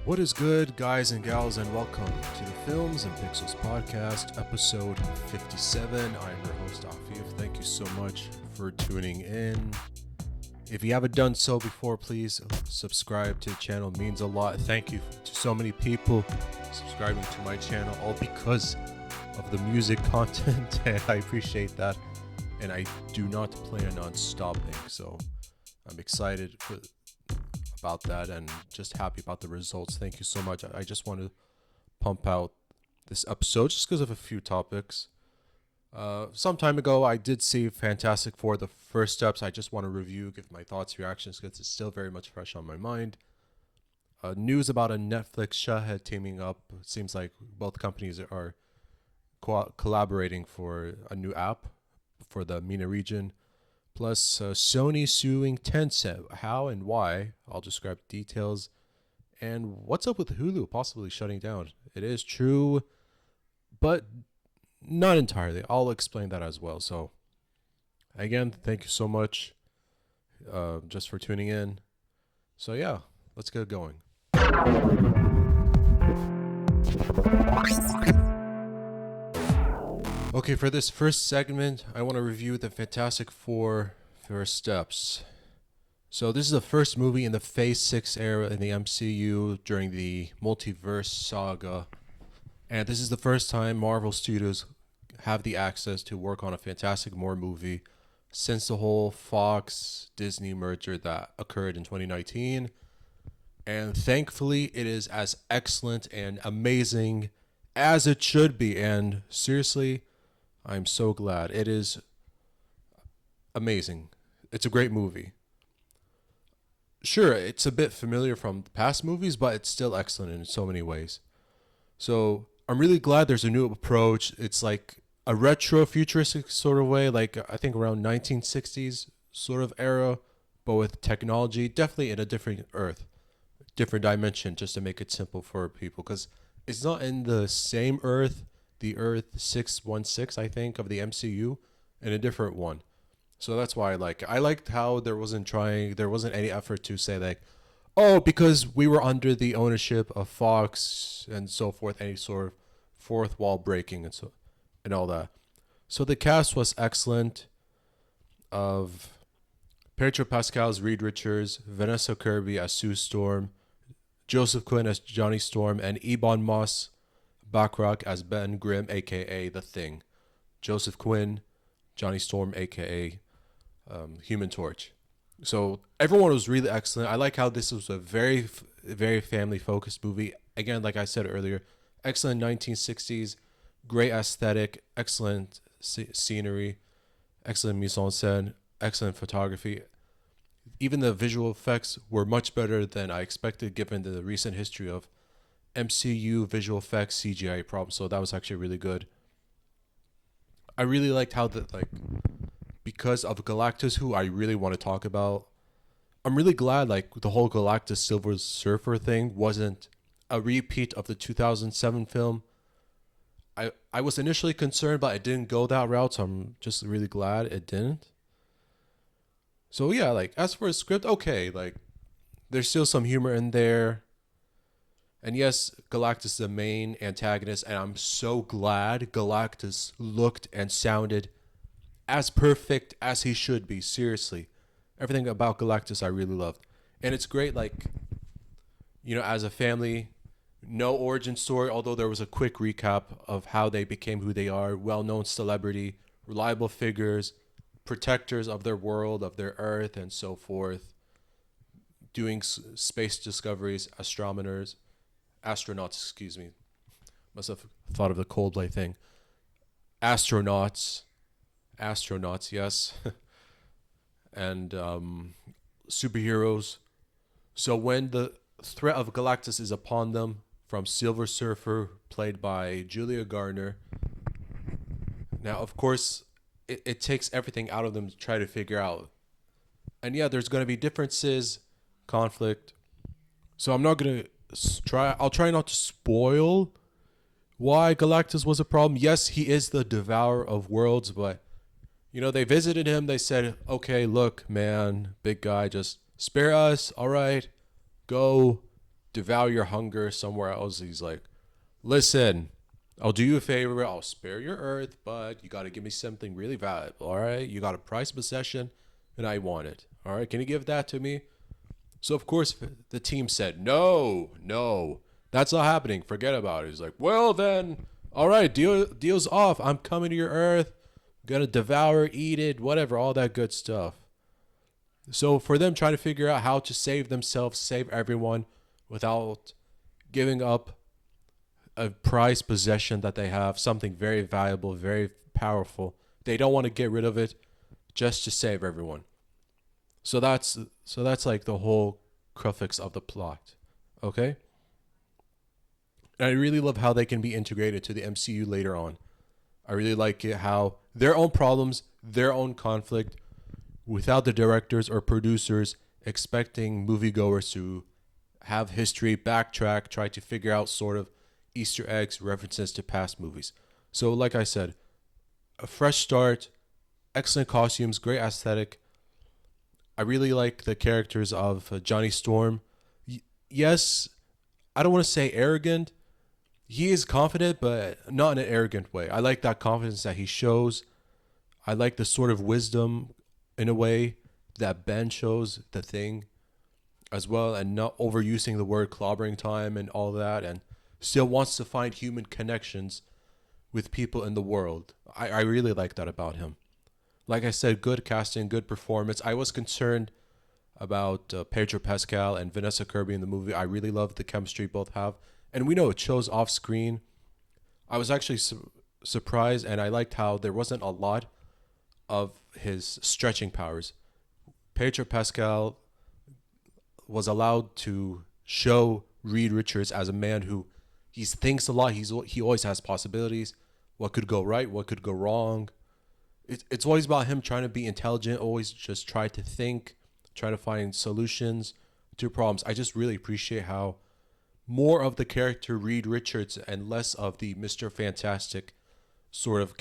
What is good, guys and gals, and welcome to the Films and Pixels podcast, episode 57. I am your host, Afif. Thank you so much for tuning in. If you haven't done so before, please subscribe to the channel. It means a lot. Thank you to so many people subscribing to my channel, all because of the music content, and I appreciate that. And I do not plan on stopping, so I'm excited about that and just happy about the results. Thank you so much. I just want to pump out this episode just because of a few topics. Some time ago, I did see Fantastic Four, the first steps. I just want to review, give my thoughts, reactions, because it's still very much fresh on my mind. News about a Netflix Shahid teaming up. It seems like both companies are collaborating for a new app for the MENA region. Plus, Sony suing Tencent. How and why? I'll describe details. And what's up with Hulu possibly shutting down? It is true, but not entirely. I'll explain that as well. So, again, thank you so much just for tuning in. So, yeah, let's get going. Okay, for this first segment, I want to review the Fantastic Four first steps. So this is the first movie in the Phase 6 era in the MCU during the multiverse saga. And this is the first time Marvel Studios have the access to work on a Fantastic Four movie since the whole Fox-Disney merger that occurred in 2019. And thankfully, it is as excellent and amazing as it should be. And seriously, I'm so glad. It is amazing. It's a great movie. Sure, it's a bit familiar from past movies, but it's still excellent in so many ways. So I'm really glad there's a new approach. It's like a retro futuristic sort of way, like I think around 1960s sort of era, but with technology, definitely in a different Earth, different dimension, just to make it simple for people, because it's not in the same Earth, the Earth 616, I think, of the MCU, in a different one. So that's why I liked how there wasn't any effort to say like, oh, because we were under the ownership of Fox and so forth, any sort of fourth wall breaking and all that. So the cast was excellent. Of Pedro Pascal as Reed Richards, Vanessa Kirby as Sue Storm, Joseph Quinn as Johnny Storm, and Ebon Moss-Bachrach as Ben Grimm, aka The Thing. Joseph Quinn, Johnny Storm, aka Human Torch. So everyone was really excellent. I like how this was a very, very family-focused movie. Again, like I said earlier, excellent 1960s, great aesthetic, excellent scenery, excellent mise en scène, excellent photography. Even the visual effects were much better than I expected given the recent history of MCU visual effects CGI problems. So that was actually really good. I really liked how because of Galactus, who I really want to talk about, I'm really glad the whole Galactus Silver Surfer thing wasn't a repeat of the 2007 film. I was initially concerned, but it didn't go that route, so I'm just really glad it didn't. So yeah, as for a script, okay, there's still some humor in there. And yes, Galactus is the main antagonist, and I'm so glad Galactus looked and sounded as perfect as he should be. Seriously, everything about Galactus I really loved. And it's great, as a family, no origin story, although there was a quick recap of how they became who they are. Well-known celebrity, reliable figures, protectors of their world, of their Earth, and so forth. Doing space discoveries, astronauts, excuse me. Must have thought of the Coldplay thing. Astronauts, yes. And superheroes. So when the threat of Galactus is upon them, from Silver Surfer, played by Julia Garner. Now, of course, it takes everything out of them to try to figure out. And yeah, there's going to be differences, conflict. So I'm not going to I'll try not to spoil why Galactus was a problem. Yes, he is the devourer of worlds, but they visited him. They said, okay, look, man, big guy, just spare us. All right, go. devour your hunger somewhere else. He's like, listen, I'll do you a favor. I'll spare your earth, but you got to give me something really valuable. All right. You got a prized possession and I want it. All right. Can you give that to me? So, of course, the team said, no, no, that's not happening. Forget about it. He's like, well, then, all right, deal's off. I'm coming to your earth. Gonna devour, eat it, whatever, all that good stuff. So, for them trying to figure out how to save themselves, save everyone without giving up a prized possession that they have, something very valuable, very powerful. They don't want to get rid of it just to save everyone. So that's like the whole crux of the plot. Okay? And I really love how they can be integrated to the MCU later on. I really like it how their own problems, their own conflict, without the directors or producers expecting moviegoers to have history, backtrack, try to figure out sort of Easter eggs, references to past movies. So, like I said, a fresh start, excellent costumes, great aesthetic. I really like the characters of Johnny Storm. Yes, I don't want to say arrogant. He is confident, but not in an arrogant way. I like that confidence that he shows. I like the sort of wisdom, in a way, that Ben shows, the Thing, as well, and not overusing the word clobbering time and all that, and still wants to find human connections with people in the world. I really like that about him. Like I said, good casting, good performance. I was concerned about Pedro Pascal and Vanessa Kirby in the movie. I really love the chemistry both have. And we know it shows off screen. I was actually surprised, and I liked how there wasn't a lot of his stretching powers. Pedro Pascal was allowed to show Reed Richards as a man who he thinks a lot. He always has possibilities. What could go right? What could go wrong? It's always about him trying to be intelligent. Always just try to think, try to find solutions to problems. I just really appreciate how more of the character Reed Richards and less of the Mr. Fantastic sort of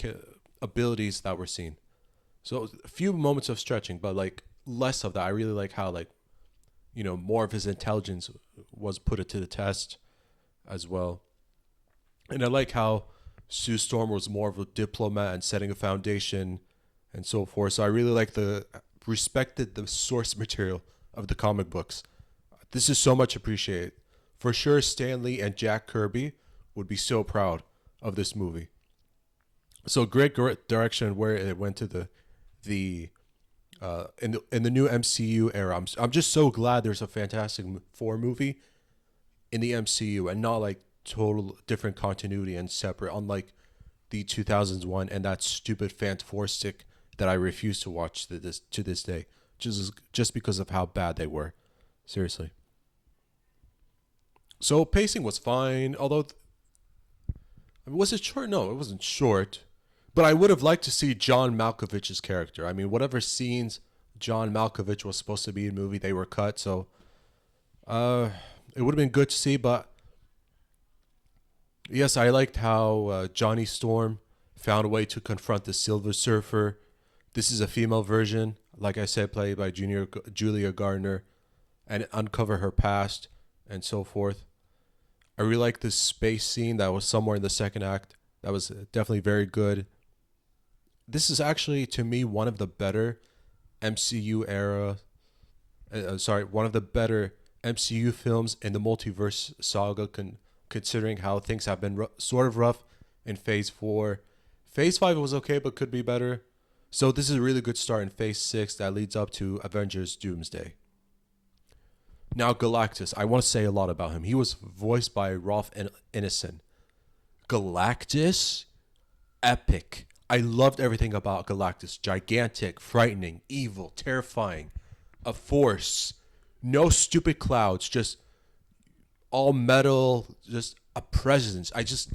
abilities that we're seeing. So a few moments of stretching, but like less of that. I really like how more of his intelligence was put to the test as well. And I like how Sue Storm was more of a diplomat and setting a foundation and so forth. So I really respected the source material of the comic books. This is so much appreciated. For sure, Stan Lee and Jack Kirby would be so proud of this movie. So great direction where it went to the in the new MCU era. I'm just so glad there's a Fantastic Four movie in the MCU and not like total different continuity and separate, unlike the 2001 and that stupid Fantastic that I refuse to watch to this day, just because of how bad they were. Seriously. So pacing was fine, although was it short? No, it wasn't short. But I would have liked to see John Malkovich's character. I mean, whatever scenes John Malkovich was supposed to be in the movie, they were cut. So it would have been good to see. But yes, I liked how Johnny Storm found a way to confront the Silver Surfer. This is a female version, like I said, played by Julia Gardner, and uncover her past and so forth. I really like this space scene that was somewhere in the second act. That was definitely very good. This is actually, to me, one of the better MCU era. One of the better MCU films in the multiverse saga, considering how things have been sort of rough in Phase 4. Phase 5 was okay, but could be better. So this is a really good start in Phase 6 that leads up to Avengers Doomsday. Now, Galactus, I want to say a lot about him. He was voiced by Ralph Ineson. Galactus, epic. I loved everything about Galactus. Gigantic, frightening, evil, terrifying, a force. No stupid clouds, just all metal, just a presence. I just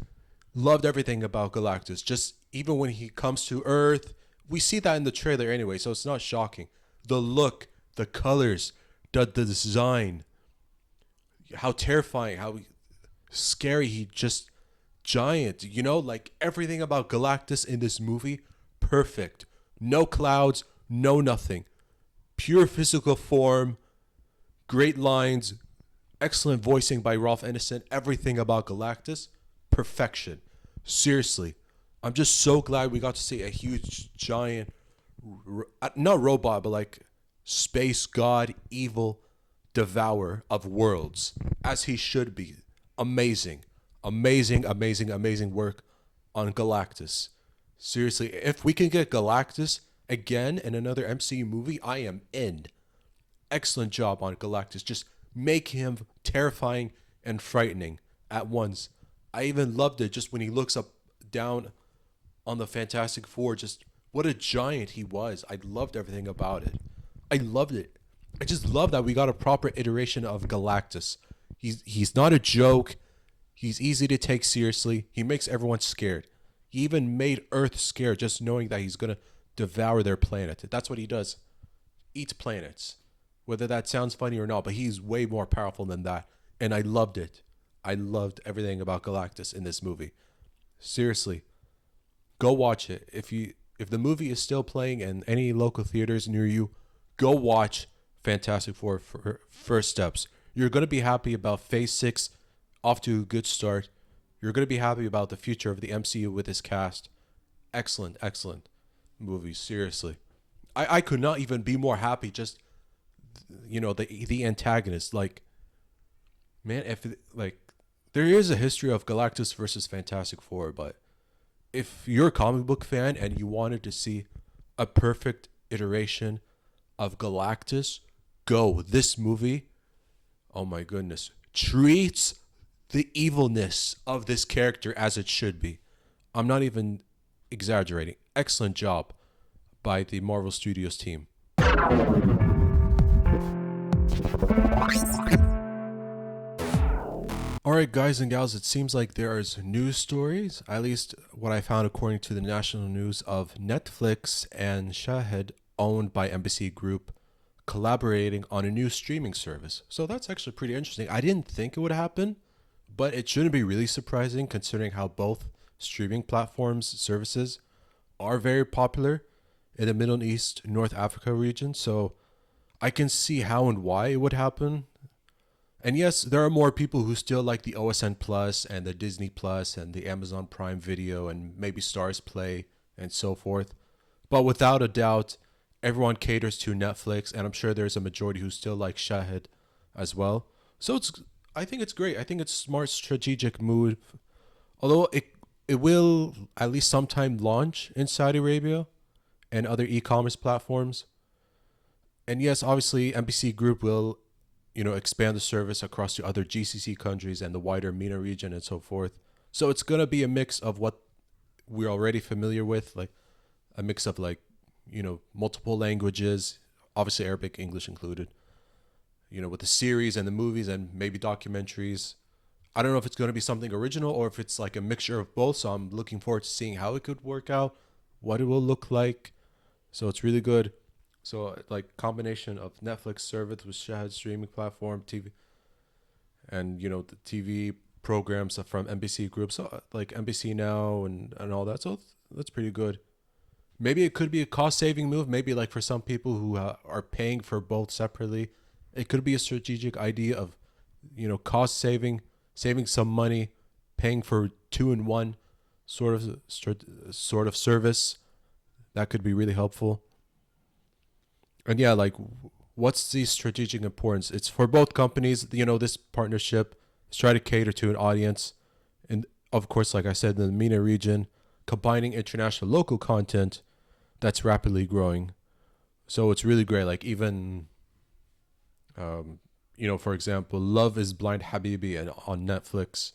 loved everything about Galactus. Just even when he comes to Earth, we see that in the trailer anyway, so it's not shocking. The look, the colors, the design, how terrifying, how scary he just giant, like everything about Galactus in this movie, perfect. No clouds, no nothing. Pure physical form, great lines, Excellent voicing by Ralph Innocent. Everything about Galactus, perfection. Seriously, I'm just so glad we got to see a huge, giant, not robot, but like space god, evil devourer of worlds, as he should be. Amazing, amazing, amazing, amazing work on Galactus. Seriously, if we can get Galactus again in another MCU movie, I am in. Excellent job on Galactus. Just make him terrifying and frightening at once. I even loved it just when he looks up down on the Fantastic Four. Just what a giant he was. I loved everything about it. I loved it. I just love that we got a proper iteration of Galactus. He's not a joke. He's easy to take seriously. He makes everyone scared. He even made Earth scared just knowing that he's gonna devour their planet. That's what he does. Eats planets. Whether that sounds funny or not, but he's way more powerful than that. And I loved it. I loved everything about Galactus in this movie. Seriously, go watch it. If the movie is still playing in any local theaters near you, go watch Fantastic Four for First Steps. You're going to be happy about Phase 6 off to a good start. You're going to be happy about the future of the MCU with this cast. Excellent, excellent movie, seriously. I could not even be more happy just, the antagonist. Like, man, if, like, there is a history of Galactus versus Fantastic Four, but if you're a comic book fan and you wanted to see a perfect iteration of Galactus, go. This movie, oh my goodness, treats the evilness of this character as it should be. I'm not even exaggerating. Excellent job by the Marvel Studios team. Alright guys and gals, it seems like there is news stories, at least what I found according to the national news, of Netflix and Shahid, owned by Embassy Group, collaborating on a new streaming service. So that's actually pretty interesting. I didn't think it would happen, but it shouldn't be really surprising considering how both streaming platforms services are very popular in the Middle East, North Africa region. So I can see how and why it would happen. And yes, there are more people who still like the OSN Plus and the Disney Plus and the Amazon Prime Video and maybe Stars Play and so forth. But without a doubt, everyone caters to Netflix, and I'm sure there's a majority who still like Shahid as well. So I think it's great. I think it's a smart strategic move. Although it will at least sometime launch in Saudi Arabia and other e-commerce platforms. And yes, obviously MBC Group will expand the service across to other GCC countries and the wider MENA region and so forth. So it's going to be a mix of what we're already familiar with, like a mix of multiple languages, obviously Arabic, English included, with the series and the movies and maybe documentaries. I don't know if it's going to be something original or if it's like a mixture of both. So I'm looking forward to seeing how it could work out, what it will look like. So it's really good. So like combination of Netflix service with Shahid streaming platform, TV, and the TV programs from NBC Group, so like NBC Now and all that. So that's pretty good. Maybe it could be a cost saving move. Maybe like for some people who are paying for both separately, it could be a strategic idea of cost saving some money, paying for 2-in-1 sort of service. That could be really helpful. And yeah, like, what's the strategic importance? It's for both companies. This partnership is trying to cater to an audience, and of course, like I said, in the MENA region, combining international local content that's rapidly growing. So it's really great. Like even, for example, Love Is Blind Habibi and on Netflix,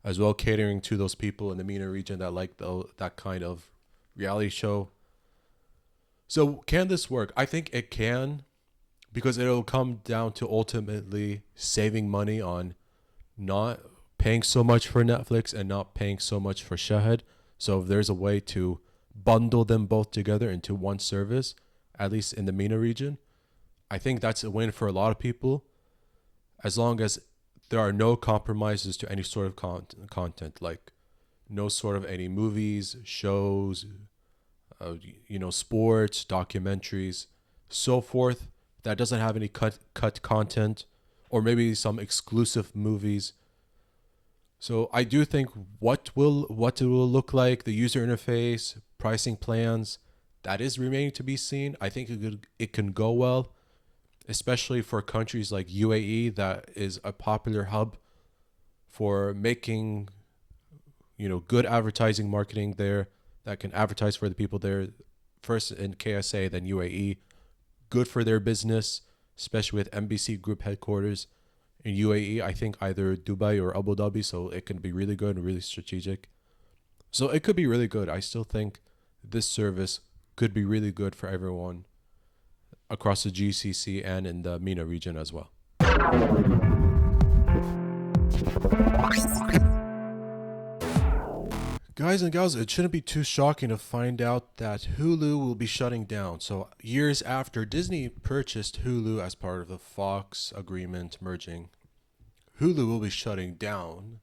as well, catering to those people in the MENA region that like that kind of reality show. So can this work? I think it can, because it'll come down to ultimately saving money on not paying so much for Netflix and not paying so much for Shahid. So if there's a way to bundle them both together into one service, at least in the MENA region, I think that's a win for a lot of people, as long as there are no compromises to any sort of content, like no sort of any movies, shows, sports, documentaries, so forth, that doesn't have any cut content or maybe some exclusive movies. So I do think what it will look like, the user interface, pricing plans, that is remaining to be seen. I think it can go well, especially for countries like UAE, that is a popular hub for making, good advertising marketing there, that can advertise for the people there, first in KSA, then UAE. Good for their business, especially with MBC Group headquarters in UAE. I think either Dubai or Abu Dhabi, so it can be really good and really strategic. So it could be really good. I still think this service could be really good for everyone across the GCC and in the MENA region as well. Guys and gals, it shouldn't be too shocking to find out that Hulu will be shutting down. So years after Disney purchased Hulu as part of the Fox agreement merging, Hulu will be shutting down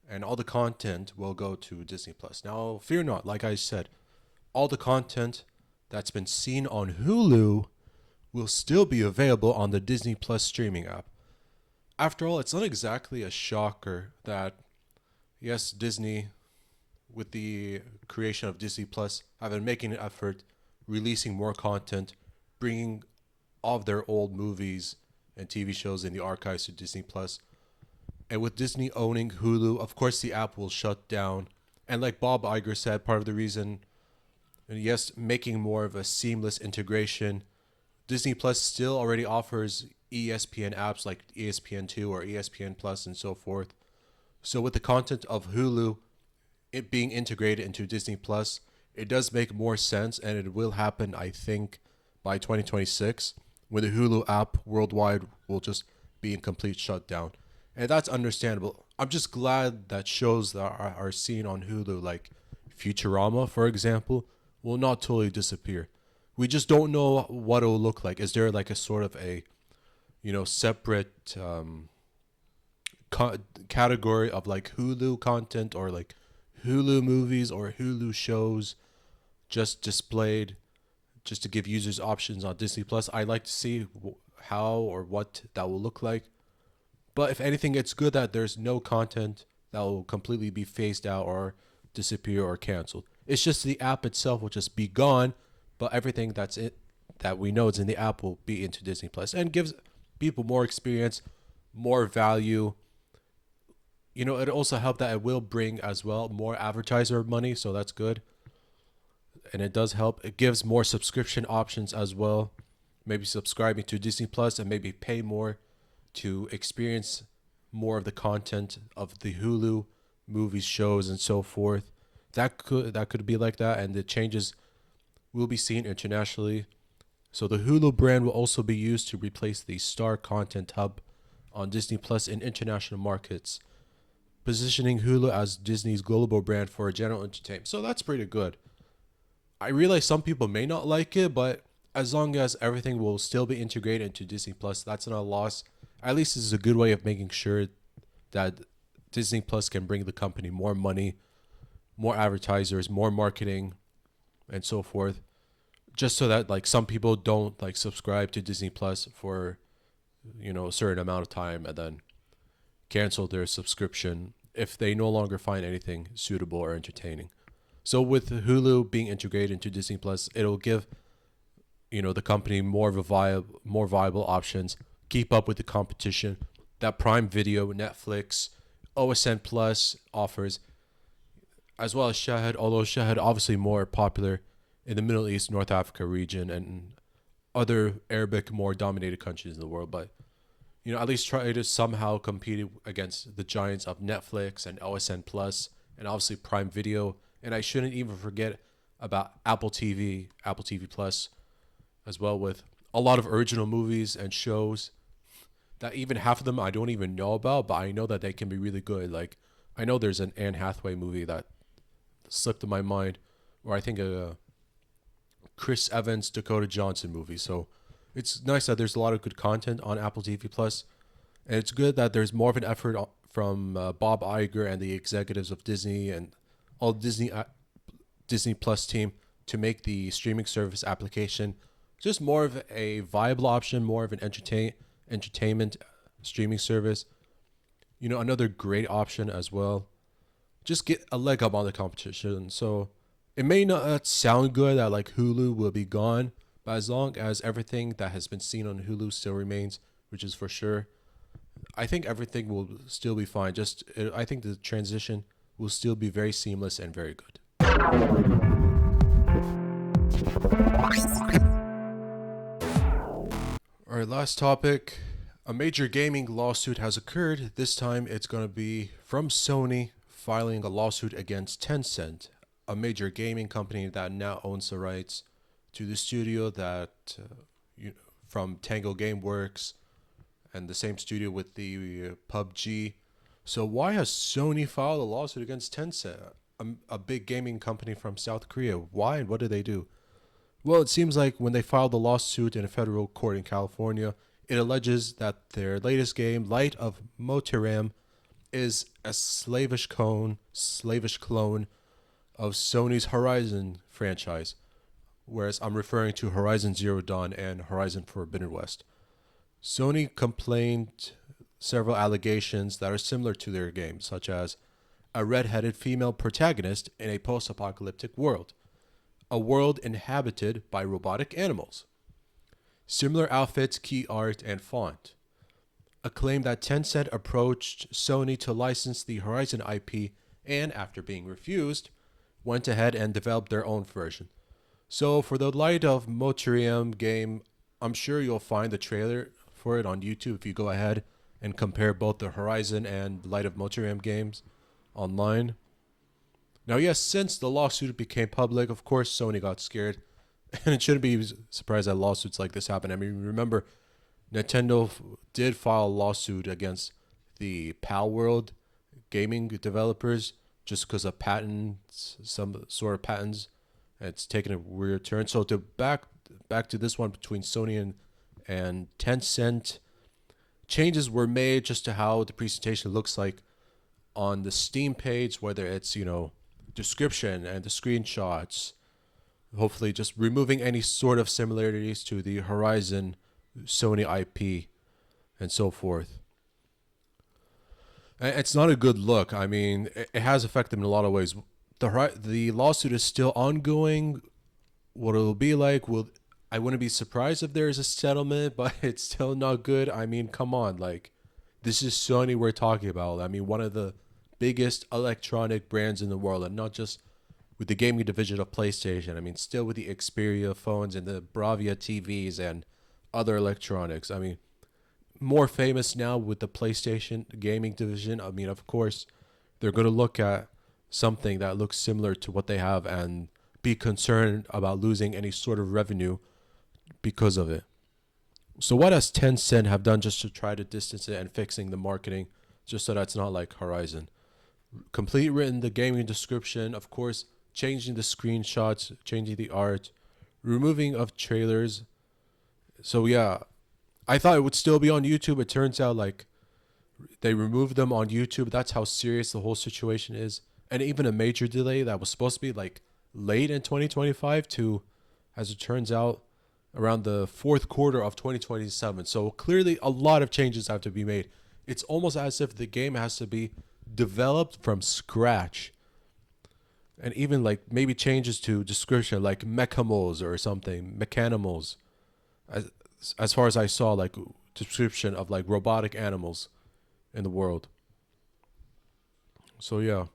and all the content will go to Disney Plus. Now, fear not, like I said, all the content that's been seen on Hulu will still be available on the Disney Plus streaming app. After all, it's not exactly a shocker that, yes, Disney, with the creation of Disney Plus, have been making an effort, releasing more content, bringing all of their old movies and TV shows in the archives to Disney Plus. And with Disney owning Hulu, of course the app will shut down. And like Bob Iger said, part of the reason, and yes, making more of a seamless integration, Disney Plus still already offers ESPN apps like ESPN2 or ESPN Plus and so forth. So with the content of Hulu, it being integrated into Disney Plus, it does make more sense, and it will happen, I think, by 2026, when the Hulu app worldwide will just be in complete shutdown. And that's understandable. I'm just glad that shows that are seen on Hulu, like Futurama, for example, will not totally disappear. We just don't know what it will look like. Is there like a sort of a, separate category of like Hulu content or like Hulu movies or Hulu shows just displayed just to give users options on Disney Plus? I'd like to see how or what that will look like. But if anything, it's good that there's no content that will completely be phased out or disappear or canceled. It's just the app itself will just be gone, but everything that we know is in the app will be into Disney Plus, and gives people more experience, more value. It also helped that it will bring as well more advertiser money, so that's good. And it does help. It gives more subscription options as well. Maybe subscribing to Disney Plus and maybe pay more to experience more of the content of the Hulu movies, shows, and so forth. That could be like that, and the changes will be seen internationally. So the Hulu brand will also be used to replace the Star Content Hub on Disney Plus in international markets, positioning Hulu as Disney's global brand for general entertainment. So that's pretty good. I realize some people may not like it, but as long as everything will still be integrated into Disney Plus, that's not a loss. At least this is a good way of making sure that Disney Plus can bring the company more money, more advertisers, more marketing, and so forth. Just so that like some people don't like subscribe to Disney Plus for a certain amount of time and then cancel their subscription if they no longer find anything suitable or entertaining. So with Hulu being integrated into Disney Plus, it'll give the company more viable options, keep up with the competition that Prime Video, Netflix, OSN Plus offers, as well as Shahid, although Shahid obviously more popular in the Middle East, North Africa region, and other Arabic more dominated countries in the world, but at least try to somehow compete against the giants of Netflix and OSN Plus and obviously Prime Video. And I shouldn't even forget about Apple TV Plus as well, with a lot of original movies and shows that even half of them I don't even know about, but I know that they can be really good. Like, I know there's an Anne Hathaway movie that slipped in my mind, or I think a Chris Evans, Dakota Johnson movie. So it's nice that there's a lot of good content on Apple TV Plus, and it's good that there's more of an effort from Bob Iger and the executives of Disney and all Disney Plus team to make the streaming service application just more of a viable option, more of an entertainment streaming service. Another great option as well. Just get a leg up on the competition. So it may not sound good that like Hulu will be gone, but as long as everything that has been seen on Hulu still remains, which is for sure, I think everything will still be fine. I think the transition will still be very seamless and very good. All right, last topic. A major gaming lawsuit has occurred. This time it's going to be from Sony filing a lawsuit against Tencent, a major gaming company that now owns the rights to the studio that from Tango Gameworks and the same studio with the PUBG. So why has Sony filed a lawsuit against Tencent, a big gaming company from South Korea? Why and what did they do? Well, it seems like when they filed the lawsuit in a federal court in California, it alleges that their latest game, Light of Motiram, is a slavish clone of Sony's Horizon franchise, whereas I'm referring to Horizon Zero Dawn and Horizon Forbidden West. Sony complained several allegations that are similar to their game, such as a red-headed female protagonist in a post-apocalyptic world, a world inhabited by robotic animals, similar outfits, key art, and font. A claim that Tencent approached Sony to license the Horizon IP and, after being refused, went ahead and developed their own version. So for the Light of Motiram game, I'm sure you'll find the trailer for it on YouTube if you go ahead and compare both the Horizon and Light of Motiram games online. Now, yes, since the lawsuit became public, of course, Sony got scared. And it shouldn't be surprised that lawsuits like this happen. I mean, remember, Nintendo did file a lawsuit against the Pal World gaming developers just because of patents, some sort of patents. And it's taken a weird turn. So to back to this one between Sony and Tencent, changes were made just to how the presentation looks like on the Steam page, whether it's, description and the screenshots, hopefully just removing any sort of similarities to the Horizon Sony IP and so forth. And it's not a good look. I mean, it has affected them in a lot of ways. The lawsuit is still ongoing. What it'll be like, I wouldn't be surprised if there is a settlement, but it's still not good. I mean, come on, like, this is Sony we're talking about. I mean, one of the biggest electronic brands in the world, and not just with the gaming division of PlayStation. I mean, still with the Xperia phones and the Bravia TVs and other electronics. I mean, more famous now with the PlayStation gaming division. I mean, of course, they're going to look at something that looks similar to what they have and be concerned about losing any sort of revenue because of it. So what does Tencent have done just to try to distance it and fixing the marketing just so that's not like Horizon? Complete written the gaming description, of course, changing the screenshots, changing the art, removing of trailers. So yeah, I thought it would still be on YouTube. It turns out like they removed them on YouTube. That's how serious the whole situation is. And even a major delay that was supposed to be like late in 2025 to, as it turns out, around the fourth quarter of 2027. So clearly a lot of changes have to be made. It's almost as if the game has to be developed from scratch. And even like maybe changes to description like mechamals or something, mechanimals. As far as I saw, like description of like robotic animals in the world. So yeah.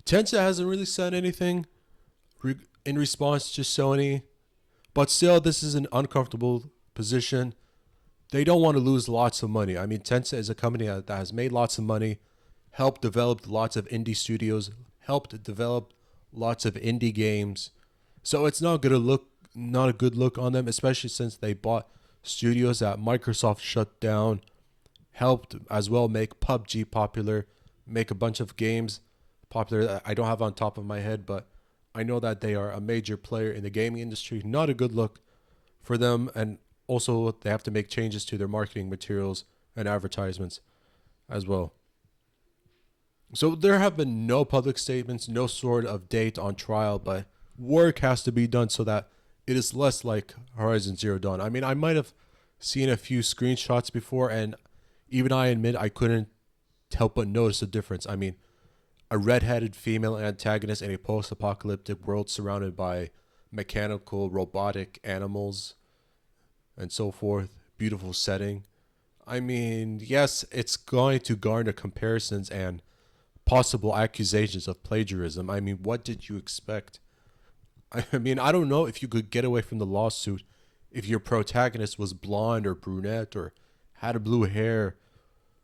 Tencent hasn't really said anything in response to Sony. But still, this is an uncomfortable position. They don't want to lose lots of money. I mean, Tencent is a company that has made lots of money, helped develop lots of indie studios, helped develop lots of indie games. So it's not a good look on them, especially since they bought studios that Microsoft shut down, helped as well make PUBG popular, make a bunch of games popular that I don't have on top of my head, but I know that they are a major player in the gaming industry. Not a good look for them. And also they have to make changes to their marketing materials and advertisements as well. So there have been no public statements, no sort of date on trial, but work has to be done so that it is less like Horizon Zero Dawn. I mean, I might have seen a few screenshots before, and even I admit I couldn't help but notice the difference. I mean, a red-headed female antagonist in a post-apocalyptic world surrounded by mechanical, robotic animals and so forth. Beautiful setting. I mean, yes, it's going to garner comparisons and possible accusations of plagiarism. I mean, what did you expect? I mean, I don't know if you could get away from the lawsuit if your protagonist was blonde or brunette or had blue hair,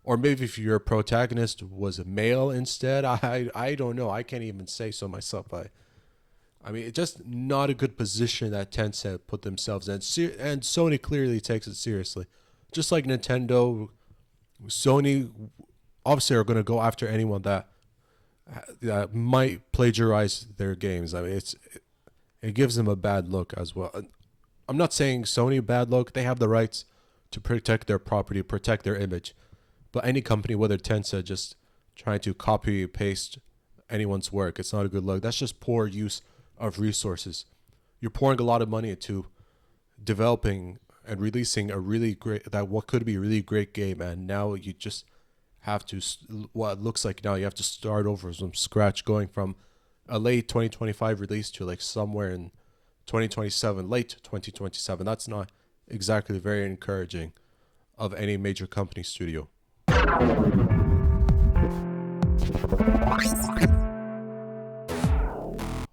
or maybe if your protagonist was a male instead. I don't know. I can't even say so myself. I mean, it's just not a good position that Tencent put themselves in. And Sony clearly takes it seriously. Just like Nintendo, Sony obviously are going to go after anyone that might plagiarize their games. I mean, it gives them a bad look as well. I'm not saying Sony bad look. They have the rights to protect their property, protect their image. But any company, whether Tencent, just trying to copy paste anyone's work, it's not a good look. That's just poor use of resources. You're pouring a lot of money into developing and releasing a really great, that what could be a really great game, and now you just have to, what it looks like now, you have to start over from scratch, going from a late 2025 release to like somewhere in 2027, late 2027. That's not exactly very encouraging of any major company studio.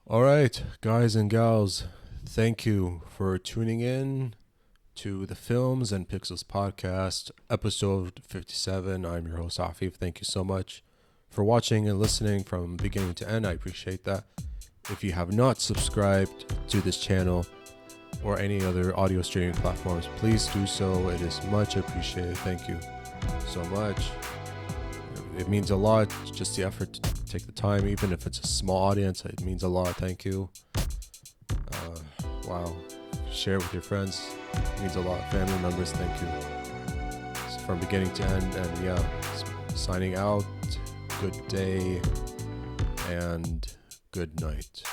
All right, guys and gals, thank you for tuning in to the Films and Pixels podcast, episode 57. I'm your host, Afif. Thank you so much for watching and listening from beginning to end. I appreciate that. If you have not subscribed to this channel or any other audio streaming platforms, please do so. It is much appreciated. Thank you so much. It means a lot, just the effort to take the time, even if it's a small audience. It means a lot. Thank you. Wow. Share it with your friends. It means a lot. Family members, thank you. So from beginning to end, and yeah, signing out. Good day and good night.